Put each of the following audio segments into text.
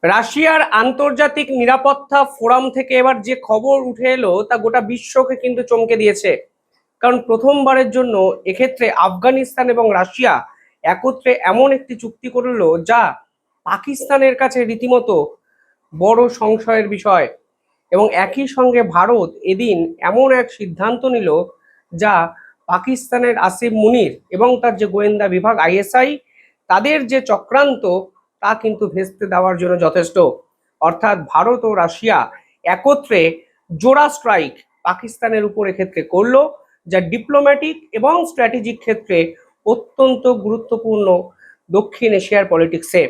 রাশিয়ার আন্তর্জাতিক নিরাপত্তা ফোরাম থেকে এবার যে খবর উঠে এলো তা গোটা বিশ্বকে কিন্তু চমকে দিয়েছে। কারণ প্রথমবারের জন্য এক্ষেত্রে আফগানিস্তান এবং রাশিয়া একত্রে এমন একটি চুক্তি করলো যা পাকিস্তানের কাছে রীতিমতো বড় সংশয়ের বিষয়। এবং একই সঙ্গে ভারত এদিন এমন এক সিদ্ধান্ত নিল যা পাকিস্তানের আসিফ মুনির এবং তার যে গোয়েন্দা বিভাগ আইএসআই তাদের যে চক্রান্ত তা কিন্তু ভেস্তে দেওয়ার জন্য যথেষ্ট। অর্থাৎ ভারত ও রাশিয়া একত্রে জোড়া স্ট্রাইক পাকিস্তানের উপর এক্ষেত্রে করলো, যা ডিপ্লোম্যাটিক এবং স্ট্র্যাটেজিক ক্ষেত্রে অত্যন্ত গুরুত্বপূর্ণ দক্ষিণ এশিয়ার পলিটিক্সে।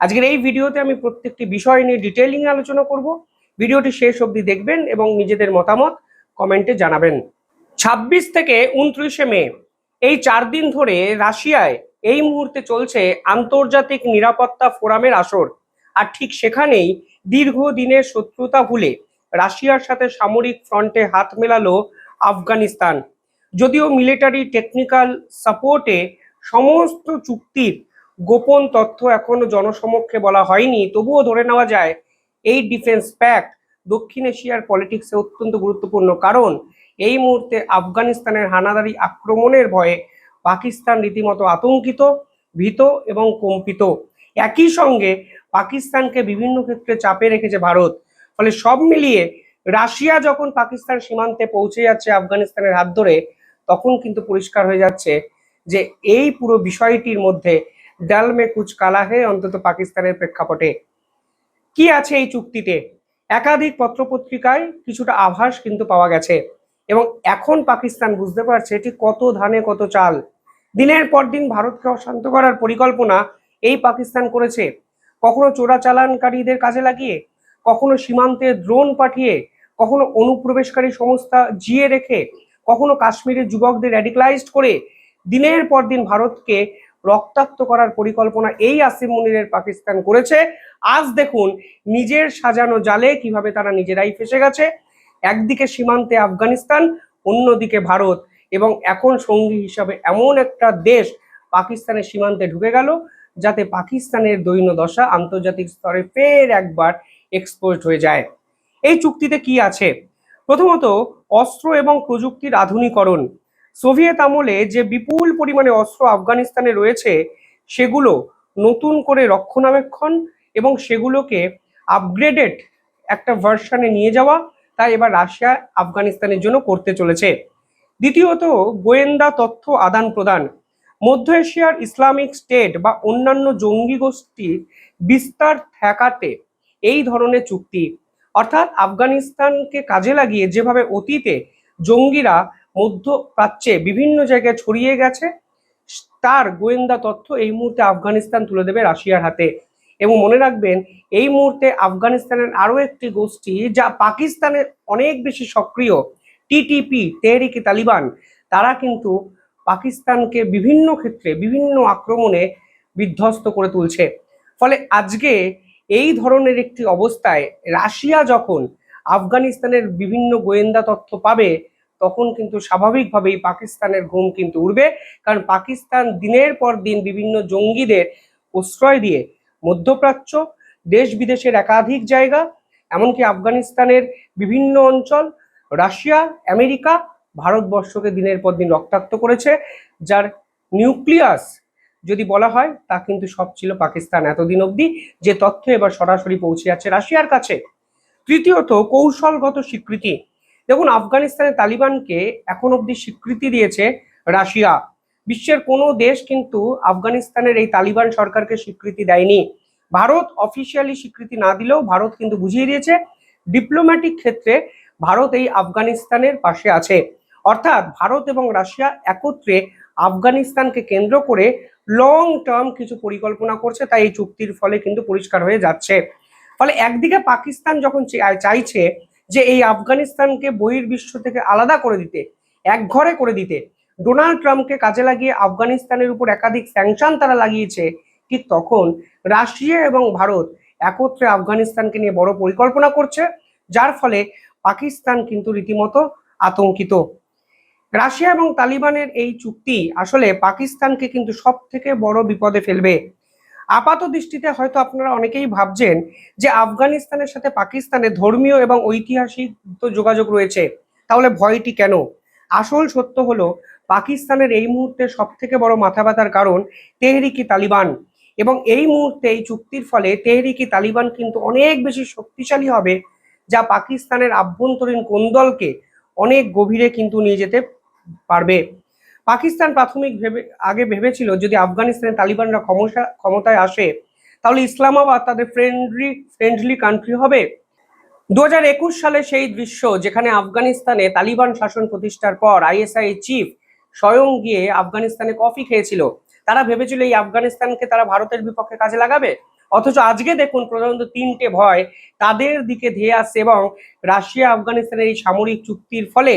আজকের এই ভিডিওতে আমি প্রত্যেকটি বিষয় নিয়ে ডিটেইলিং আলোচনা করব। ভিডিওটি শেষ অবধি দেখবেন এবং নিজেদের মতামত কমেন্টে জানাবেন। 26 থেকে 29 মে এই 4 দিন ধরে রাশিয়ায় এই মুহূর্তে চলছে আন্তর্জাতিক নিরাপত্তা ফোরামের আসর। আর ঠিক সেখানেই দীর্ঘদিনের শত্রুতা ভুলে রাশিয়ার সাথে সামরিক ফ্রন্টে হাত মেলালো আফগানিস্তান। যদিও মিলিটারি টেকনিক্যাল সাপোর্টে সমস্ত চুক্তির গোপন তথ্য এখনো জনসমক্ষে বলা হয়নি, তবুও ধরে নেওয়া যায় এই ডিফেন্স প্যাক্ট দক্ষিণ এশিয়ার পলিটিক্সে অত্যন্ত গুরুত্বপূর্ণ। কারণ এই মুহূর্তে আফগানিস্তানের হানাদারি আক্রমণের ভয়ে পাকিস্তান রীতিমতো আতঙ্কিত, ভীত এবং কম্পিত। একই সঙ্গে পাকিস্তানকে বিভিন্ন ক্ষেত্রে চাপে রেখেছে ভারত। ফলে সব মিলিয়ে রাশিয়া যখন পাকিস্তান সীমান্তে পৌঁছে যাচ্ছে আফগানিস্তানের হাত ধরে, তখন কিন্তু পরিষ্কার হয়ে যাচ্ছে যে এই পুরো বিষয়টির মধ্যে ডাল মে কুচ কালা হে, অন্তত পাকিস্তানের প্রেক্ষাপটে। কি আছে এই চুক্তিতে? একাধিক পত্রপত্রিকায় কিছুটা আভাস কিন্তু পাওয়া গেছে এবং এখন পাকিস্তান বুঝতে পারছে এটি কত ধানে কত চাল। দিনের পর দিন ভারতকে অশান্ত করার পরিকল্পনা এই পাকিস্তান করেছে, কখনো চোরাচালানকারীদের কাজে লাগিয়ে, কখনো সীমান্তে ড্রোন পাঠিয়ে, কখনো অনুপ্রবেশকারী সংস্থা জিয়ে রেখে, কখনো কাশ্মীরের যুবকদের র্যাডিক্যালাইজড করে দিনের পর দিন ভারতকে রক্তাক্ত করার পরিকল্পনা এই আসিম মুনিরের পাকিস্তান করেছে। আজ দেখুন নিজের সাজানো জালে কিভাবে তারা নিজেরাই ফেসে গেছে। একদিকে সীমান্তে আফগানিস্তান, অন্যদিকে ভারত, এবং এখন সঙ্গী হিসাবে এমন একটা দেশ পাকিস্তানের সীমান্তে ঢুকে গেল যাতে পাকিস্তানের দৈন্য দশা আন্তর্জাতিক স্তরে ফের একবার এক্সপোজড হয়ে যায়। এই চুক্তিতে কি আছে? প্রথমত, অস্ত্র এবং প্রযুক্তির আধুনিকরণ। সোভিয়েত আমলে যে বিপুল পরিমাণে অস্ত্র আফগানিস্তানে রয়েছে সেগুলো নতুন করে রক্ষণাবেক্ষণ এবং সেগুলোকে আপগ্রেডেড একটা ভার্সনে নিয়ে যাওয়া, তাই এবার রাশিয়া আফগানিস্তানের জন্য করতে চলেছে। দ্বিতীয়ত, গোয়েন্দা তথ্য আদান প্রদান। মধ্য এশিয়ার ইসলামিক স্টেট বা অন্যান্য জঙ্গি গোষ্ঠীর বিস্তার ঠেকাতে এই ধরনের চুক্তি। অর্থাৎ আফগানিস্তানকে কাজে লাগিয়ে যেভাবে অতীতে জঙ্গিরা মধ্যপ্রাচ্যে বিভিন্ন জায়গায় ছড়িয়ে গেছে, তার গোয়েন্দা তথ্য এই মুহূর্তে আফগানিস্তান তুলে দেবে রাশিয়ার হাতে। এবং মনে রাখবেন, এই মুহূর্তে আফগানিস্তানের আরো একটি গোষ্ঠী যা পাকিস্তানের অনেক বেশি সক্রিয়, টিটিপি, তেহরিকে তালিবান, তারা কিন্তু পাকিস্তানকে বিভিন্ন ক্ষেত্রে বিভিন্ন আক্রমণে বিধ্বস্ত করে তুলছে। ফলে আজকে এই ধরনের একটি অবস্থায় রাশিয়া যখন আফগানিস্তানের বিভিন্ন গোয়েন্দা তথ্য পাবে, তখন কিন্তু স্বাভাবিকভাবেই পাকিস্তানের ঘুম কিন্তু উড়বে। কারণ পাকিস্তান দিনের পর দিন বিভিন্ন জঙ্গিদের প্রশ্রয় দিয়ে মধ্যপ্রাচ্য, দেশ বিদেশের একাধিক জায়গা, এমনকি আফগানিস্তানের বিভিন্ন অঞ্চল রাশিয়া, আমেরিকা, ভারতবর্ষকে দিনের পর দিন রক্তাক্ত করেছে, যার নিউক্লিয়াস যদি বলা হয় তা কিন্তু সব ছিল পাকিস্তান এতদিন অবধি, যে তথ্য এবার সরাসরি পৌঁছে যাচ্ছে রাশিয়ার কাছে। তৃতীয়ত, কৌশলগত স্বীকৃতি। দেখুন, আফগানিস্তানের তালিবানকে এখন অবধি স্বীকৃতি দিয়েছে রাশিয়া। বিশ্বের কোনো দেশ কিন্তু আফগানিস্তানের এই তালিবান সরকারকে স্বীকৃতি দেয়নি। ভারত অফিসিয়ালি স্বীকৃতি না দিলেও ভারত কিন্তু বুঝিয়ে দিয়েছে ডিপ্লোম্যাটিক ক্ষেত্রে ভারত এই আফগানিস্তানের পাশে আছে। অর্থাৎ ভারত এবং রাশিয়া একত্রে আফগানিস্তানকে কেন্দ্র করে লং টার্ম কিছু পরিকল্পনা করছে, তাই এই চুক্তির ফলে কিন্তু পরিষ্কার হয়ে যাচ্ছে। ফলে একদিকে পাকিস্তান যখন চাইছে যে এই আফগানিস্তানকে বহির্বিশ্ব থেকে আলাদা করে দিতে, একঘরে করে দিতে, ডোনাল্ড ট্রাম্পকে কাজে লাগিয়ে আফগানিস্তানের উপর একাধিক স্যাংশন তারা লাগিয়েছে, ঠিক তখন রাশিয়া এবং ভারত একত্রে আফগানিস্তানকে নিয়ে বড় পরিকল্পনা করছে, যার ফলে পাকিস্তান কিন্তু রীতিমতো আতঙ্কিত। রাশিয়া এবং তালিবানের এই চুক্তি আসলে পাকিস্তানকে কিন্তু সব থেকে বড় বিপদে ফেলবে। আপাত দৃষ্টিতে হয়তো আপনারা অনেকেই ভাবছেন যে আফগানিস্তানের সাথে পাকিস্তানের ধর্মীয় এবং ঐতিহাসিক তো যোগাযোগ রয়েছে, তাহলে ভয়টি কেন? আসল সত্য হলো পাকিস্তানের এই মুহূর্তে সব থেকে বড় মাথা ব্যথার কারণ তেহরিকি তালিবান। এবং এই মুহূর্তে এই চুক্তির ফলে তেহরিকি তালিবান কিন্তু অনেক বেশি শক্তিশালী হবে, যা পাকিস্তানের আভ্যন্তরীণ কোন্দলকে অনেক গভীরে কিন্তু নিয়ে যেতে পারবে। পাকিস্তান প্রাথমিক আগে ভেবেছিল যদি আফগানিস্তানের তালিবানরা ক্ষমতায় আসে তাহলে ইসলামাবাদ তাদের ফ্রেন্ডলি কান্ট্রি হবে। 2021 সালে সেই দৃশ্য যেখানে আফগানিস্তানে তালিবান শাসন প্রতিষ্ঠার পর আইএসআই চিফ স্বয়ং গিয়ে আফগানিস্তানে কফি খেয়েছিল। তারা ভেবেছিল এই আফগানিস্তানকে তারা ভারতের বিপক্ষে কাজে লাগাবে, অথচ আজকে দেখুন প্রধানত তিনটে ভয় তাদের দিকে ধেয়ে আসছে এবং রাশিয়া আফগানিস্তানের এই সামরিক চুক্তির ফলে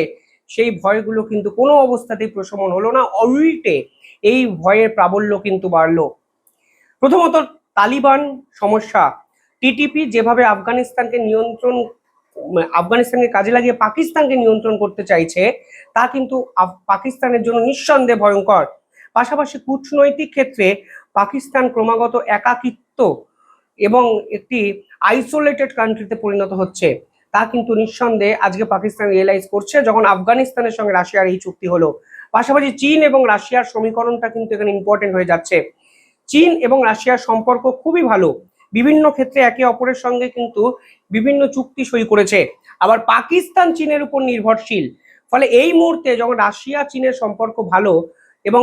সেই ভয়গুলো কিন্তু কোনো অবস্থাতেই প্রশমন হলো না, উল্টে এই ভয়ের প্রাবল্য কিন্তু বাড়লো। প্রথমত তালিবান সমস্যা। টিটিপি যেভাবে আফগানিস্তানকে কাজে লাগিয়ে পাকিস্তানকে নিয়ন্ত্রণ করতে চাইছে তা কিন্তু পাকিস্তানের জন্য নিঃসন্দেহে ভয়ঙ্কর। পাশাপাশি কূটনৈতিক ক্ষেত্রে পাকিস্তান ক্রমাগত একাকিত্ব এবং একটি আইসোলেটেড কান্ট্রিতে পরিণত হচ্ছে, তা কিন্তু নিঃসন্দেহে আজকে পাকিস্তান রিয়েলাইজ করছে যখন আফগানিস্তানের সঙ্গে রাশিয়ার এই চুক্তি হলো। পাশাপাশি চীন এবং রাশিয়ার সমীকরণটা কিন্তু এখানে ইম্পর্টেন্ট হয়ে যাচ্ছে। চীন এবং রাশিয়ার সম্পর্ক খুবই ভালো, বিভিন্ন ক্ষেত্রে একে অপরের সঙ্গে কিন্তু বিভিন্ন চুক্তি সই করেছে। আবার পাকিস্তান চীনের উপর নির্ভরশীল, ফলে এই মুহূর্তে যখন রাশিয়া চীনের সম্পর্ক ভালো এবং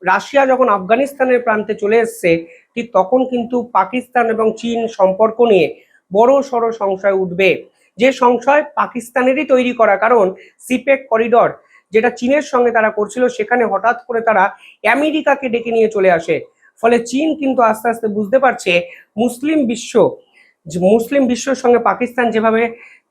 রাশিয়া যখন আফগানিস্তানের প্রান্তে চলে এসছে, ঠিক তখন কিন্তু পাকিস্তান এবং চীন সম্পর্ক নিয়ে বড় সড় সংশয় উঠবে, যে সংশয় পাকিস্তানেরই তৈরি করা। কারণ সিপেক করিডর যেটা চীনের সঙ্গে তারা করছিল, সেখানে হঠাৎ করে তারা আমেরিকাকে ডেকে নিয়ে চলে আসে। ফলে চীন কিন্তু আস্তে আস্তে বুঝতে পারছে মুসলিম বিশ্বের সঙ্গে পাকিস্তান যেভাবে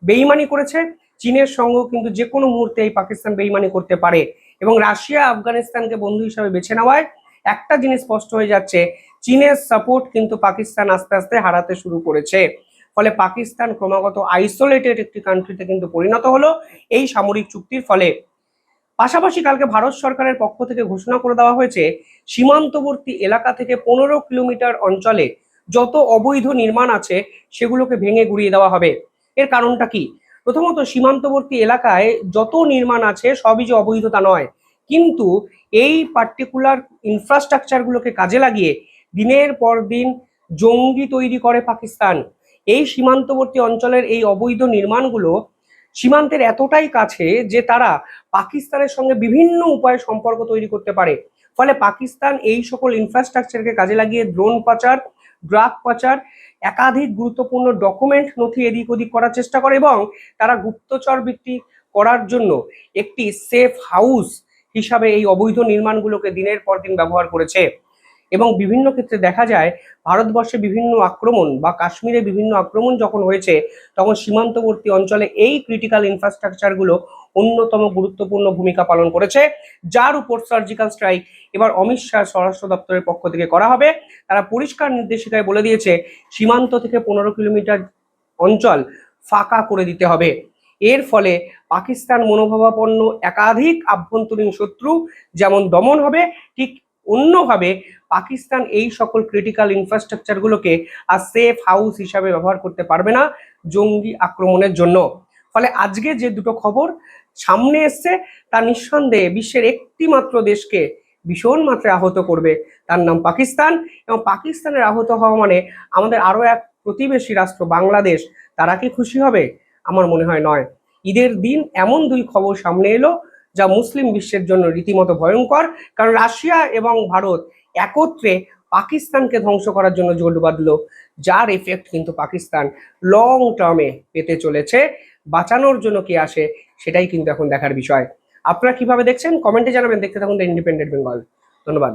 বেইমানি করেছে, চীনের সঙ্গেও কিন্তু যে কোনো মুহূর্তে এই পাকিস্তান বেইমানি করতে পারে। এবং রাশিয়া আফগানিস্তানকে বন্ধু হিসাবে বেছে নেওয়ায় একটা জিনিস স্পষ্ট হয়ে যাচ্ছে, চীনের সাপোর্ট কিন্তু পাকিস্তান আস্তে আস্তে হারাতে শুরু করেছে। ফলে পাকিস্তান ক্রমাগত আইসোলেটেড একটি কান্ট্রিতে কিন্তু পরিণত হলো এই সামরিক চুক্তির ফলে। পাশাপাশি কালকে ভারত সরকারের পক্ষ থেকে ঘোষণা করে দেওয়া হয়েছে সীমান্তবর্তী এলাকা থেকে 15 কিলোমিটার অঞ্চলে যত অবৈধ নির্মাণ আছে সেগুলোকে ভেঙে গুড়িয়ে দেওয়া হবে। এর কারণটা কি? প্রথমত সীমান্তবর্তী এলাকায় যত নির্মাণ আছে সবই যে অবৈধ তা নয়, কিন্তু এই পার্টিকুলার ইনফ্রাস্ট্রাকচারগুলোকে কাজে লাগিয়ে দিনের পর দিন জঙ্গি তৈরি করে পাকিস্তান। এই সীমান্তবর্তী অঞ্চলের এই অবৈধ নির্মাণগুলো সীমান্তের এতটাই কাছে যে তারা পাকিস্তানের সঙ্গে বিভিন্ন উপায়ে সম্পর্ক তৈরি করতে পারে। ফলে পাকিস্তান এই সকল ইনফ্রাস্ট্রাকচারকে কাজে লাগিয়ে ড্রোন পাচার, ড্রাগ পাচার, একাধিক গুরুত্বপূর্ণ ডকুমেন্ট নথি এদিক ওদিক করার চেষ্টা করে এবং তারা গুপ্তচর বৃত্তি করার জন্য একটি সেফ হাউস হিসাবে এই অবৈধ নির্মাণগুলোকে দিনের পর দিন ব্যবহার করেছে। এবং বিভিন্ন ক্ষেত্রে দেখা যায় ভারতবর্ষে বিভিন্ন আক্রমণ বা কাশ্মীরে বিভিন্ন আক্রমণ যখন হয়েছে তখন সীমান্তবর্তী অঞ্চলে এই ক্রিটিক্যাল ইনফ্রাস্ট্রাকচারগুলো অন্যতম গুরুত্বপূর্ণ ভূমিকা পালন করেছে, যার উপর সার্জিক্যাল স্ট্রাইক এবার অমিত শাহ স্বরাষ্ট্র দপ্তরের পক্ষ থেকে করা হবে। তারা পরিষ্কার নির্দেশিকায় বলে দিয়েছে সীমান্ত থেকে 15 কিলোমিটার অঞ্চল ফাঁকা করে দিতে হবে। এর ফলে পাকিস্তান মনোভাবাপন্ন একাধিক আভ্যন্তরীণ শত্রু যেমন দমন হবে, ঠিক অন্যভাবে পাকিস্তান এই সকল ক্রিটিক্যাল ইনফ্রাস্ট্রাকচারগুলোকে আর সেফ হাউস হিসাবে ব্যবহার করতে পারবে না জঙ্গি আক্রমণের জন্য। ফলে আজকে যে দুটো খবর সামনে এসছে তা নিঃসন্দেহে বিশ্বের একটি মাত্র দেশকে ভীষণ মাত্রায় আহত করবে, তার নাম পাকিস্তান। এবং পাকিস্তানের আহত হওয়া মানে আমাদের আরো এক প্রতিবেশী রাষ্ট্র বাংলাদেশ, তারা কি খুশি হবে? আমার মনে হয় নয়। ঈদের দিন এমন দুই খবর সামনে এলো যা মুসলিম বিশ্বের জন্য রীতিমতো ভয়ঙ্কর, কারণ রাশিয়া এবং ভারত একত্রে পাকিস্তানকে ধ্বংস করার জন্য জোট বাঁধলো, যার এফেক্ট কিন্তু পাকিস্তান লং টার্মে পেতে চলেছে। বাঁচানোর জন্য কে আসে সেটাই কিন্তু এখন দেখার বিষয়। আপনারা কিভাবে দেখছেন কমেন্টে জানাবেন। দেখতে থাকুন দ্য ইন্ডিপেন্ডেন্ট বেঙ্গল। ধন্যবাদ।